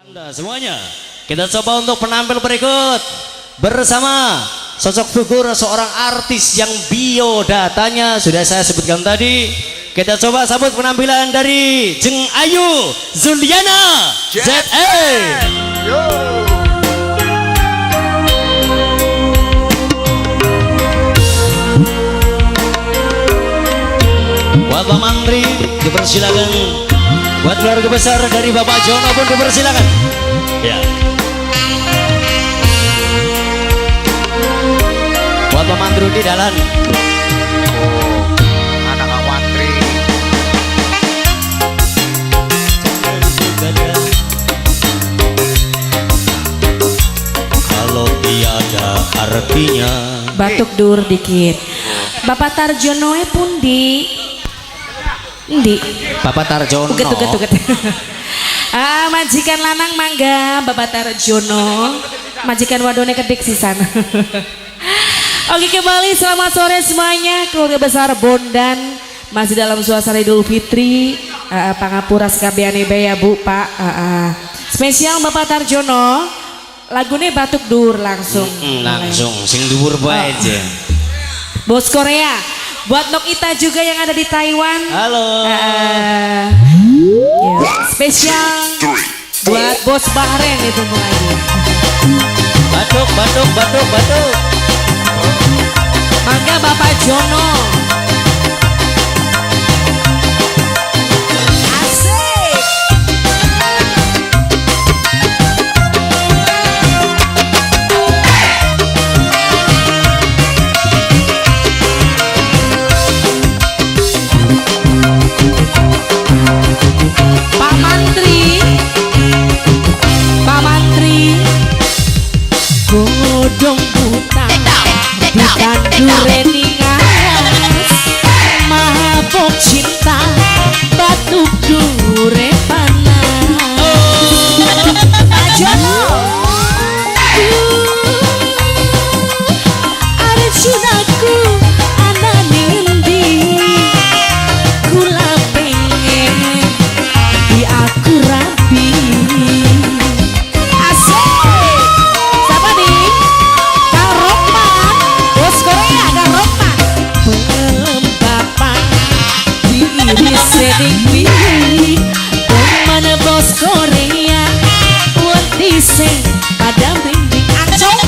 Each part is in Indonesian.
Anda semuanya, kita coba untuk penampil berikut bersama sosok figur seorang artis yang biodatanya sudah saya sebutkan tadi. Kita coba sambut penampilan dari Jeng Ayu Zuliana ZE. Buat Pak Mantri dipersilakan. Buat keluarga besar dari Bapak Jono pun dipersilakan. Ya. Buat Pak Mantri di dalam. Oh, anak Kak Mantri. Kalau tiada artinya. Batuk dur dikit. Bapak Tarjono pun di Bapak Tarjono. Uget. Majikan lanang mangga Bapak Tarjono, majikan wadone kedik sisan. Oke, kembali selamat sore semuanya, keluarga besar Bondan masih dalam suasana Idul Fitri. Pangapura sekabiane ya Bu Pak. Spesial Bapak Tarjono, lagunya batuk dur langsung. Langsung sing dhuwur bae aja. Bos Korea. Buat Nokita juga yang ada di Taiwan. Halo. Spesial buat bos Bahrain itu lagi. Batuk. Mangga Bapak Jono. Asik. Pak Mantri godong buta bukan dureningas mabok cinta batuk dure panas Jono Arjunaku anane endi kula pengen di aku rapi. Asik. Siapa nih? Kang Roman, bos Korea Kang Roman. Bapak diri seding pilih mana bos Korea wanti sing pada merinding angconge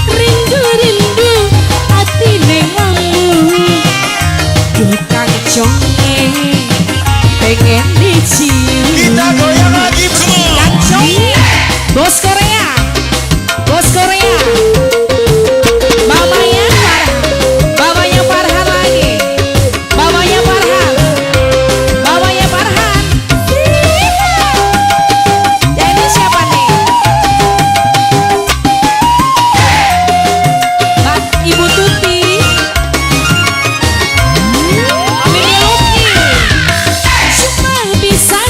rindu hati nengamu tukang conge pengen dicium Kita goyang lagi bro. Conge bos Korea Bapaknya Farhan lagi Bapaknya Farhan ya ini siapa nih Ibu Tuti Mimi Luki cuma bisa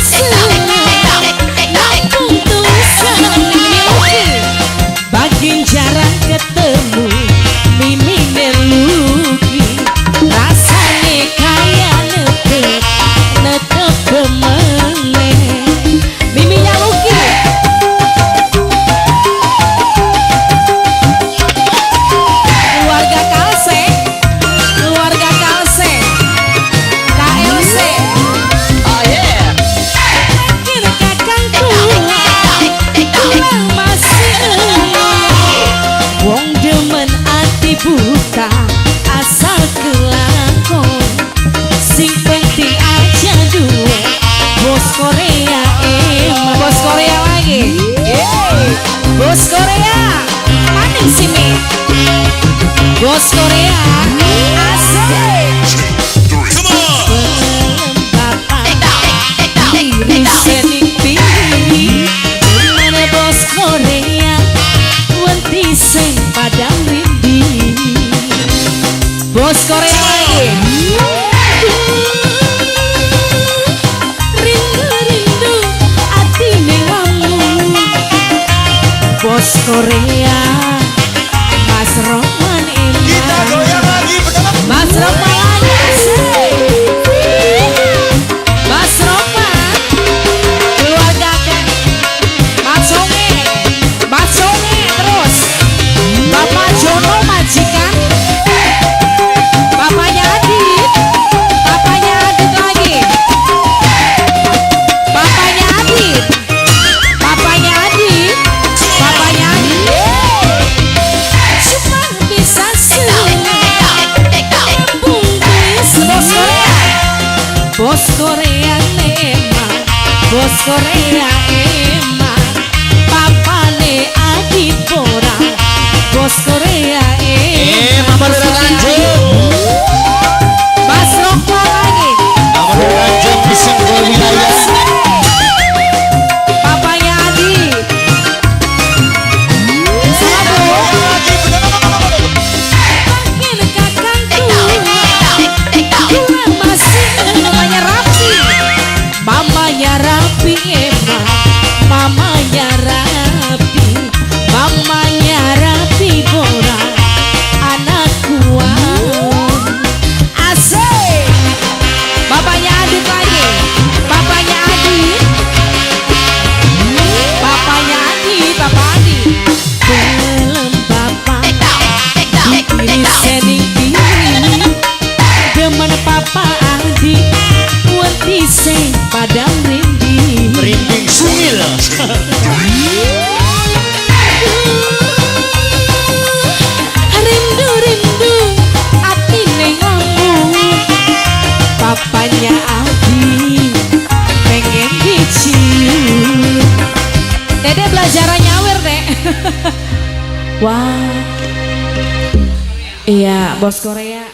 langsung tulisan Mimi Luki bagian jarang ketemu Mimi Luki rasanya kayak netep kemeneng Mimi Luki keluarga Kalse KLC Oh yeah. makin kakangku kurang masih wong demen ati buta asal kelakon sing penting aja duwe bos Korea bos Korea lagi bos Korea maning sini bos Korea asik diri seding pilih mana bos Korea wanti sing padang rinding bos Korea lagi rindu hati nengamu bos Korea Mas Roman Kita goyang lagi bersama Mas Roman lagi Bos Korea emang, bos Korea emang, papane Adi Pora. Bos Korea emang, Mama udah lanjut. Mas Rokwa lagi. Mama udah lanjut di singgul wilayah. Papanya Adi. Salam makin kakangku, kurang masih mamanya Rapi. Mamanya Rapi emang, mamanya Rapi, mamanya Rapi Bora, anak kuat. Asik. Bapaknya Adit lagi, bapaknya Adit, bapaknya Adit, bapak Adit. Belum bapak dipilih sening pilih, demen papa Adit, wanti sing padang rinding. Merinding sumil. Rindu rindu ati neng ngomong, papanya Adi pengen dicium. Dede belajar nyawer dek. Wah, iya bos Korea.